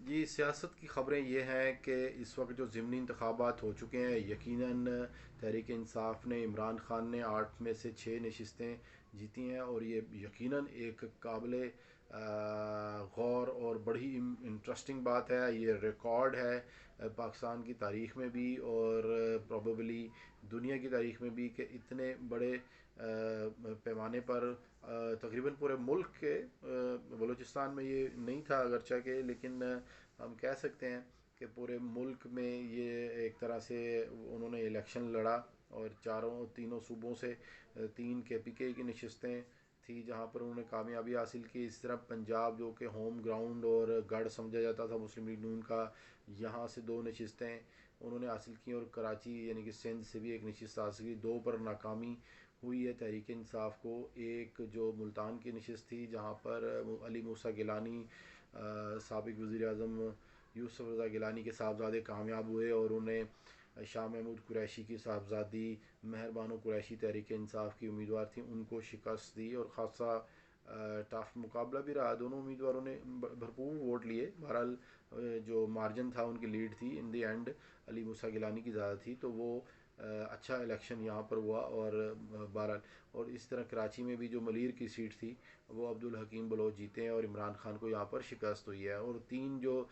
جی، سیاست کی خبریں یہ ہیں کہ اس وقت جو ضمنی انتخابات ہو چکے ہیں، یقیناً تحریک انصاف نے، عمران خان نے 8 میں سے 6 نشستیں جیتی ہیں، اور یہ یقیناً ایک قابل غور اور بڑی انٹرسٹنگ بات ہے. یہ ریکارڈ ہے پاکستان کی تاریخ میں بھی، اور پروبیبلی دنیا کی تاریخ میں بھی، کہ اتنے بڑے پیمانے پر تقریباً پورے ملک کے، بلوچستان میں یہ نہیں تھا اگرچہ کہ، لیکن ہم کہہ سکتے ہیں کہ پورے ملک میں یہ ایک طرح سے انہوں نے الیکشن لڑا، اور تینوں صوبوں سے 3 KPK کی نشستیں تھی جہاں پر انہوں نے کامیابی حاصل کی. اس طرح پنجاب جو کہ ہوم گراؤنڈ اور گڑھ سمجھا جاتا تھا مسلم لیگ نون کا، یہاں سے 2 نشستیں انہوں نے حاصل کی، اور کراچی یعنی کہ سندھ سے بھی ایک نشست حاصل کی. 2 پر ناکامی ہوئی ہے تحریک انصاف کو. ایک جو ملتان کی نشست تھی جہاں پر علی موسیٰ گیلانی، سابق وزیر اعظم یوسف رضا گیلانی کے صاحبزادے کامیاب ہوئے، اور انہیں شاہ محمود قریشی کی صاحبزادی مہر بانو قریشی تحریک انصاف کی امیدوار تھیں، ان کو شکست دی، اور خاصا ٹف مقابلہ بھی رہا. دونوں امیدواروں نے بھرپور ووٹ لیے. بہرحال جو مارجن تھا ان کی لیڈ تھی ان دی اینڈ علی موسیٰ گیلانی کی زیادہ تھی، تو وہ اچھا الیکشن یہاں پر ہوا. اور بہرحال، اور اس طرح کراچی میں بھی جو ملیر کی سیٹ تھی وہ عبدالحکیم بلوچ جیتے ہیں، اور عمران خان کو یہاں پر شکست ہوئی ہے. اور 3 جو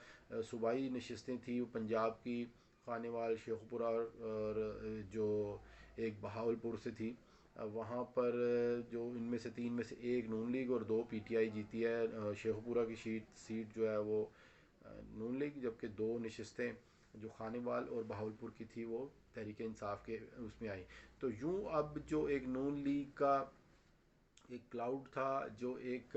صوبائی نشستیں تھیں وہ پنجاب کی خانیوال، شیخوپورہ، اور جو ایک بہاولپور سے تھی، وہاں پر جو ان میں سے 3 میں سے 1 نون لیگ اور 2 PTI جیتی ہے. شیخوپورہ کی سیٹ جو ہے وہ نون لیگ، جبکہ 2 نشستیں جو خانیوال اور بہاولپور کی تھی وہ تحریک انصاف کے اس میں آئی. تو یوں اب جو ایک نون لیگ کا ایک کلاؤڈ تھا، جو ایک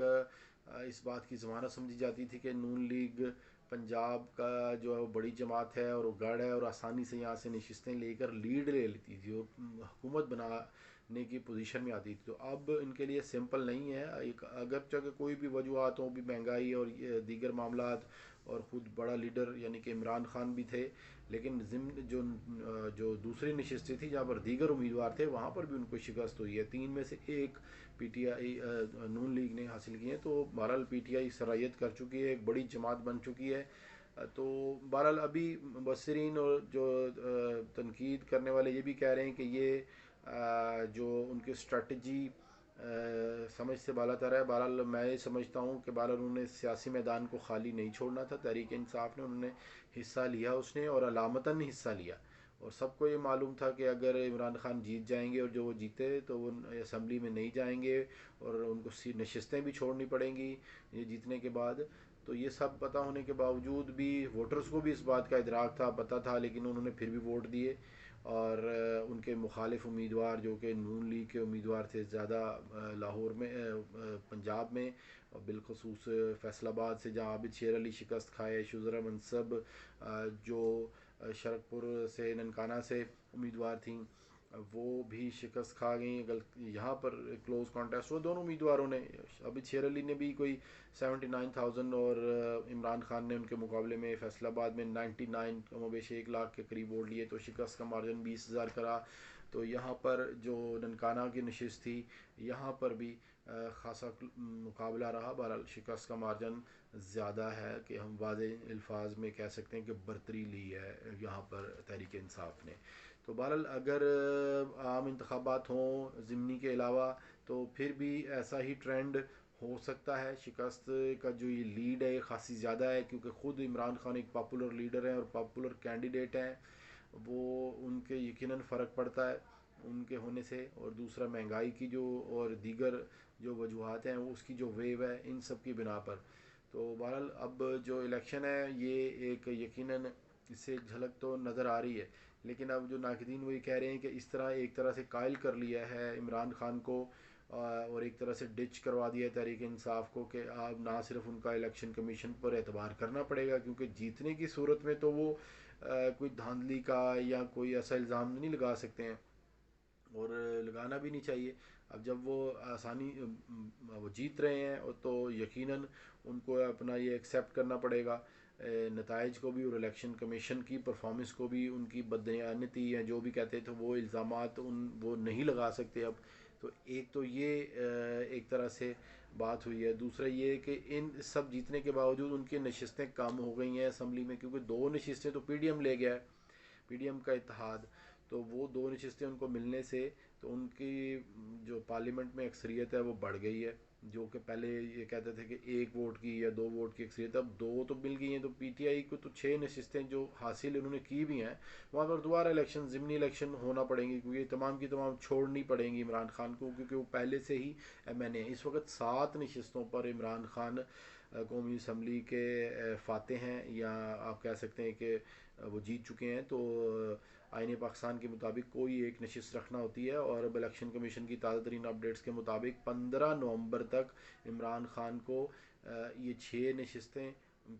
اس بات کی ضمانت سمجھی جاتی تھی کہ نون لیگ پنجاب کا جو ہے وہ بڑی جماعت ہے اور وہ گڑھ ہے اور آسانی سے یہاں سے نشستیں لے کر لیڈ لے لیتی تھی اور حکومت بنانے کی پوزیشن میں آتی تھی، تو اب ان کے لیے سمپل نہیں ہے. اگرچہ کہ کوئی بھی وجوہات ہوں، بھی مہنگائی اور دیگر معاملات، اور خود بڑا لیڈر یعنی کہ عمران خان بھی تھے، لیکن جو دوسری نشستیں تھی جہاں پر دیگر امیدوار تھے وہاں پر بھی ان کو شکست ہوئی ہے. 3 میں سے 1 PTI نون لیگ نے حاصل کی ہیں، تو بہرحال PTI سرایت کر چکی ہے، ایک بڑی جماعت بن چکی ہے. تو بہرحال ابھی مبصرین اور جو تنقید کرنے والے یہ بھی کہہ رہے ہیں کہ یہ جو ان کی اسٹریٹجی سمجھ سے بالا تر ہے. بہرحال میں یہ سمجھتا ہوں کہ بہرحال انہوں نے سیاسی میدان کو خالی نہیں چھوڑنا تھا. تحریک انصاف نے، انہوں نے حصہ لیا اس نے، اور علامتاً حصہ لیا، اور سب کو یہ معلوم تھا کہ اگر عمران خان جیت جائیں گے اور جو وہ جیتے تو وہ اسمبلی میں نہیں جائیں گے، اور ان کو نشستیں بھی چھوڑنی پڑیں گی یہ جیتنے کے بعد. تو یہ سب پتہ ہونے کے باوجود بھی ووٹرز کو بھی اس بات کا ادراک تھا، پتہ تھا، لیکن انہوں نے پھر بھی ووٹ دیے. اور ان کے مخالف امیدوار جو کہ نون لیگ کے امیدوار تھے زیادہ، لاہور میں، پنجاب میں، اور بالخصوص فیصل آباد سے جہاں عابد شیر علی شکست کھائے، شزرہ منصب جو شرک پور سے ننکانہ سے امیدوار تھیں وہ بھی شکست کھا گئیں. یہاں پر کلوز کانٹیسٹ ہوا دونوں امیدواروں نے. عابد شیر علی نے بھی کوئی 79,000، اور عمران خان نے ان کے مقابلے میں فیصل آباد میں 99، کم و بیش 1 لاکھ کے قریب ووٹ لیے، تو شکست کا مارجن 20,000 کرا. تو یہاں پر جو ننکانہ کی نشست تھی یہاں پر بھی خاصا مقابلہ رہا. بہرحال شکست کا مارجن زیادہ ہے کہ ہم واضح الفاظ میں کہہ سکتے ہیں کہ برتری لی ہے یہاں پر تحریک انصاف نے. تو بہرحال اگر عام انتخابات ہوں ضمنی کے علاوہ تو پھر بھی ایسا ہی ٹرینڈ ہو سکتا ہے. شکست کا جو یہ لیڈ ہے یہ خاصی زیادہ ہے، کیونکہ خود عمران خان ایک پاپولر لیڈر ہیں اور پاپولر کینڈیڈیٹ ہیں. وہ ان کے یقیناً فرق پڑتا ہے ان کے ہونے سے، اور دوسرا مہنگائی کی جو اور دیگر جو وجوہات ہیں اس کی جو ویو ہے ان سب کی بنا پر. تو بہرحال اب جو الیکشن ہے یہ ایک یقیناً اس سے جھلک تو نظر آ رہی ہے، لیکن اب جو ناقدین وہی کہہ رہے ہیں کہ اس طرح ایک طرح سے قائل کر لیا ہے عمران خان کو، اور ایک طرح سے ڈچ کروا دیا ہے تحریک انصاف کو، کہ اب نہ صرف ان کا الیکشن کمیشن پر اعتبار کرنا پڑے گا، کیونکہ جیتنے کی صورت میں تو وہ کوئی دھاندلی کا یا کوئی ایسا الزام نہیں لگا سکتے ہیں، اور لگانا بھی نہیں چاہیے. اب جب وہ آسانی وہ جیت رہے ہیں تو یقیناً ان کو اپنا یہ ایکسیپٹ کرنا پڑے گا نتائج کو بھی، اور الیکشن کمیشن کی پرفارمنس کو بھی. ان کی بددیانتی یا جو بھی کہتے تھے وہ الزامات وہ نہیں لگا سکتے اب. تو ایک تو یہ ایک طرح سے بات ہوئی ہے. دوسرا یہ کہ ان سب جیتنے کے باوجود ان کی نشستیں کم ہو گئی ہیں اسمبلی میں، کیونکہ 2 نشستیں تو پی ڈی ایم لے گیا ہے، پی ڈی ایم کا اتحاد. تو وہ 2 نشستیں ان کو ملنے سے تو ان کی جو پارلیمنٹ میں اکثریت ہے وہ بڑھ گئی ہے. جو کہ پہلے یہ کہتے تھے کہ 1 ووٹ کی یا 2 ووٹ کی اکثریت، اب 2 تو مل گئی ہیں. تو پی ٹی آئی کو تو 6 نشستیں جو حاصل انہوں نے کی بھی ہیں، وہاں پر دوبارہ الیکشن، ضمنی الیکشن ہونا پڑیں گی، کیونکہ یہ تمام کی تمام چھوڑنی پڑیں گی عمران خان کو، کیونکہ وہ پہلے سے ہی ایم این اے. اس وقت 7 نشستوں پر عمران خان قومی اسمبلی کے فاتح ہیں، یا آپ کہہ سکتے ہیں کہ وہ جیت چکے ہیں. تو آئین پاکستان کے مطابق کوئی ایک نشست رکھنا ہوتی ہے، اور اب الیکشن کمیشن کی تازہ ترین اپڈیٹس کے مطابق 15 نومبر تک عمران خان کو یہ 6 نشستیں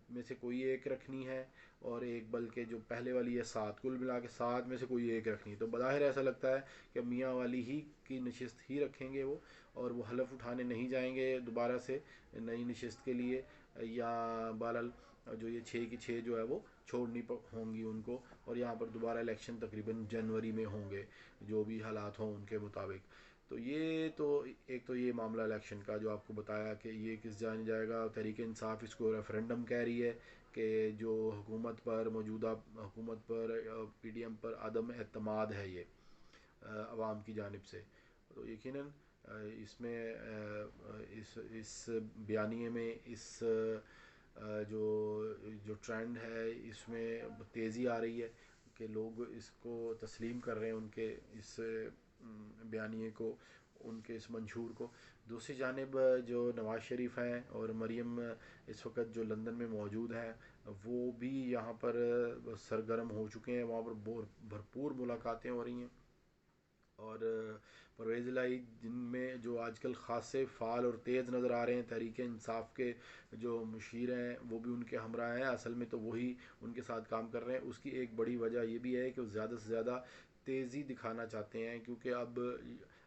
میں سے کوئی ایک رکھنی ہے، اور ایک بلکہ جو پہلے والی ہے 7، کل ملا کے 7 میں سے کوئی ایک رکھنی ہے. تو بظاہر ایسا لگتا ہے کہ میاں والی ہی کی نشست ہی رکھیں گے وہ، اور وہ حلف اٹھانے نہیں جائیں گے دوبارہ سے نئی نشست کے لیے. یا بہرحال جو یہ 6 کی 6 جو ہے وہ چھوڑنی ہوں گی ان کو، اور یہاں پر دوبارہ الیکشن تقریباً جنوری میں ہوں گے جو بھی حالات ہوں ان کے مطابق. تو یہ تو ایک تو یہ معاملہ الیکشن کا جو آپ کو بتایا کہ یہ کس جان جائے گا. تحریک انصاف اس کو ریفرنڈم کہہ رہی ہے کہ جو حکومت پر، موجودہ حکومت پر، پی ڈی ایم پر عدم اعتماد ہے یہ عوام کی جانب سے. تو یقیناً اس میں اس بیانیے میں جو جو ٹرینڈ ہے اس میں تیزی آ رہی ہے کہ لوگ اس کو تسلیم کر رہے ہیں، ان کے اس بیانیے کو، ان کے اس منشور کو. دوسری جانب جو نواز شریف ہیں اور مریم اس وقت جو لندن میں موجود ہیں، وہ بھی یہاں پر سرگرم ہو چکے ہیں. وہاں پر بھرپور ملاقاتیں ہو رہی ہیں. اور پرویز الہی جن میں جو آج کل خاصے فعال اور تیز نظر آ رہے ہیں، تحریک انصاف کے جو مشیر ہیں وہ بھی ان کے ہمراہ ہیں. اصل میں تو وہی ان کے ساتھ کام کر رہے ہیں. اس کی ایک بڑی وجہ یہ بھی ہے کہ وہ زیادہ سے زیادہ تیزی دکھانا چاہتے ہیں، کیونکہ اب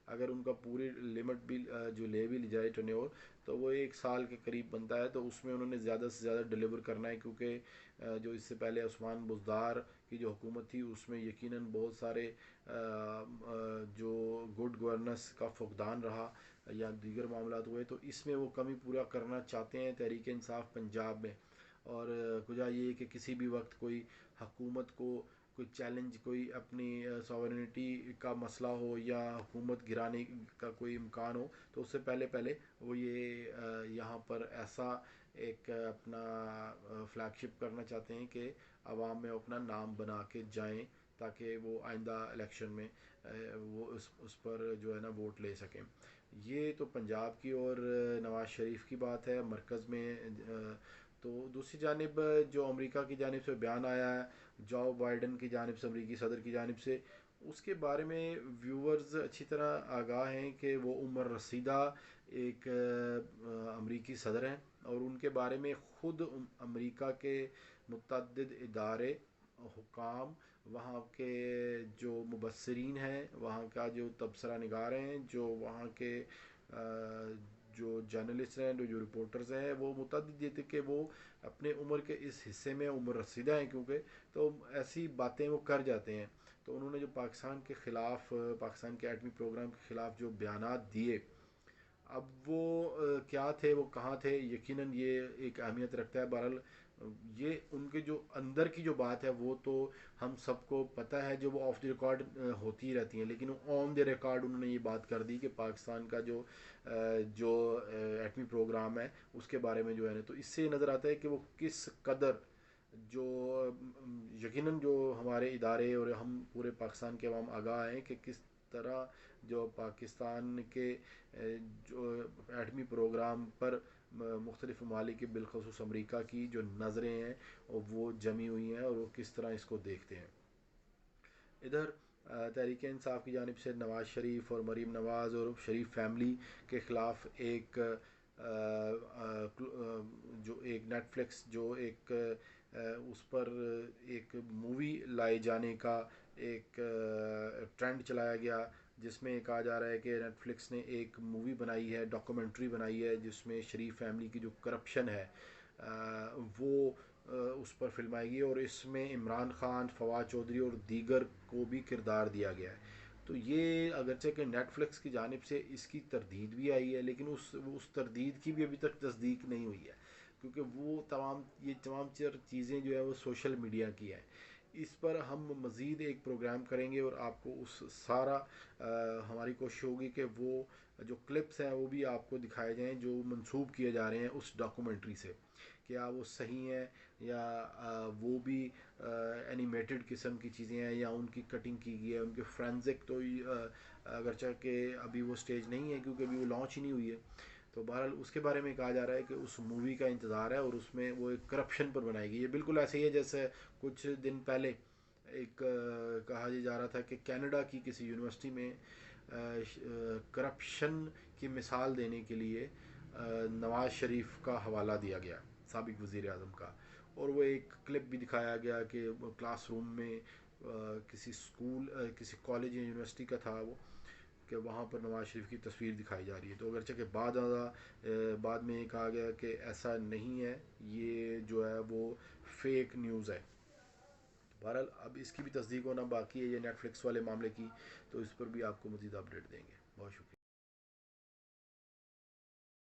اگر ان کا پوری لمٹ بھی جو لے بھی لی جائے ٹرنیور، تو وہ 1 سال کے قریب بنتا ہے. تو اس میں انہوں نے زیادہ سے زیادہ ڈیلیور کرنا ہے، کیونکہ جو اس سے پہلے عثمان بزدار کی جو حکومت تھی اس میں یقیناً بہت سارے جو گڈ گورننس کا فقدان رہا یا دیگر معاملات ہوئے. تو اس میں وہ کمی پورا کرنا چاہتے ہیں تحریک انصاف پنجاب میں. اور کجا یہ کہ کسی بھی وقت کوئی حکومت کو کوئی چیلنج، کوئی اپنی ساورنٹی کا مسئلہ ہو یا حکومت گرانے کا کوئی امکان ہو، تو اس سے پہلے وہ یہ یہاں پر ایسا ایک اپنا فلیگ شپ کرنا چاہتے ہیں کہ عوام میں اپنا نام بنا کے جائیں، تاکہ وہ آئندہ الیکشن میں وہ اس پر جو ہے نا ووٹ لے سکیں. یہ تو پنجاب کی اور نواز شریف کی بات ہے مرکز میں. تو دوسری جانب جو امریکہ کی جانب سے بیان آیا ہے جو بائیڈن کی جانب سے، امریکی صدر کی جانب سے، اس کے بارے میں ویورز اچھی طرح آگاہ ہیں کہ وہ عمر رسیدہ ایک امریکی صدر ہیں، اور ان کے بارے میں خود امریکہ کے متعدد ادارے، حکام، وہاں کے جو مبصرین ہیں، وہاں کا جو تبصرہ نگار ہیں، جو وہاں کے جو جرنلسٹ ہیں، جو رپورٹرز ہیں، وہ متعدد یہ تھے کہ وہ اپنے عمر کے اس حصے میں عمر رسیدہ ہیں، کیونکہ تو ایسی باتیں وہ کر جاتے ہیں. تو انہوں نے جو پاکستان کے خلاف، پاکستان کے ایٹمی پروگرام کے خلاف جو بیانات دیے، اب وہ کیا تھے، وہ کہاں تھے، یقیناً یہ ایک اہمیت رکھتا ہے. بہرحال یہ ان کے جو اندر کی جو بات ہے وہ تو ہم سب کو پتہ ہے، جو وہ آف دی ریکارڈ ہوتی رہتی ہیں، لیکن آن دی ریکارڈ انہوں نے یہ بات کر دی کہ پاکستان کا جو ایٹمی پروگرام ہے اس کے بارے میں جو ہے نا. تو اس سے یہ نظر آتا ہے کہ وہ کس قدر جو یقیناً جو ہمارے ادارے اور ہم پورے پاکستان کے عوام آگاہ ہیں کہ کس طرح جو پاکستان کے جو ایٹمی پروگرام پر مختلف ممالک، بالخصوص امریکہ کی جو نظریں ہیں وہ جمی ہوئی ہیں، اور وہ کس طرح اس کو دیکھتے ہیں. ادھر تحریک انصاف کی جانب سے نواز شریف اور مریم نواز اور شریف فیملی کے خلاف ایک جو ایک نیٹ فلکس جو ایک اس پر ایک مووی لائے جانے کا ایک ٹرینڈ چلایا گیا، جس میں کہا جا رہا ہے کہ نیٹ فلکس نے ایک مووی بنائی ہے، ڈاکومنٹری بنائی ہے، جس میں شریف فیملی کی جو کرپشن ہے وہ اس پر فلم آئے گی، اور اس میں عمران خان، فواد چودھری اور دیگر کو بھی کردار دیا گیا ہے. تو یہ اگرچہ کہ نیٹ فلکس کی جانب سے اس کی تردید بھی آئی ہے، لیکن اس تردید کی بھی ابھی تک تصدیق نہیں ہوئی ہے، کیونکہ یہ تمام چیزیں جو ہے وہ سوشل میڈیا کی ہیں۔ اس پر ہم مزید ایک پروگرام کریں گے اور آپ کو اس سارا ہماری کوشش ہوگی کہ وہ جو کلپس ہیں وہ بھی آپ کو دکھائے جائیں جو منسوب کیے جا رہے ہیں اس ڈاکومنٹری سے، کیا وہ صحیح ہیں یا وہ بھی اینیمیٹڈ قسم کی چیزیں ہیں یا ان کی کٹنگ کی گئی ہے، ان کے فرینزک تو اگرچہ کہ ابھی وہ سٹیج نہیں ہے کیونکہ ابھی وہ لانچ ہی نہیں ہوئی ہے، تو بہرحال اس کے بارے میں کہا جا رہا ہے کہ اس مووی کا انتظار ہے اور اس میں وہ ایک کرپشن پر بنائی گئی ہے، بالکل ایسے ہی ہے جیسے کچھ دن پہلے ایک کہا یہ جا رہا تھا کہ کینیڈا کی کسی یونیورسٹی میں کرپشن کی مثال دینے کے لیے نواز شریف کا حوالہ دیا گیا، سابق وزیر اعظم کا، اور وہ ایک کلپ بھی دکھایا گیا کہ کلاس روم میں کسی اسکول کسی کالج یا یونیورسٹی کا تھا وہ، کہ وہاں پر نواز شریف کی تصویر دکھائی جا رہی ہے، تو اگرچہ کہ بعد میں یہ کہا گیا کہ ایسا نہیں ہے، یہ جو ہے وہ فیک نیوز ہے۔ بہرحال اب اس کی بھی تصدیق ہونا باقی ہے یہ نیٹ فلکس والے معاملے کی، تو اس پر بھی آپ کو مزید اپڈیٹ دیں گے۔ بہت شکریہ۔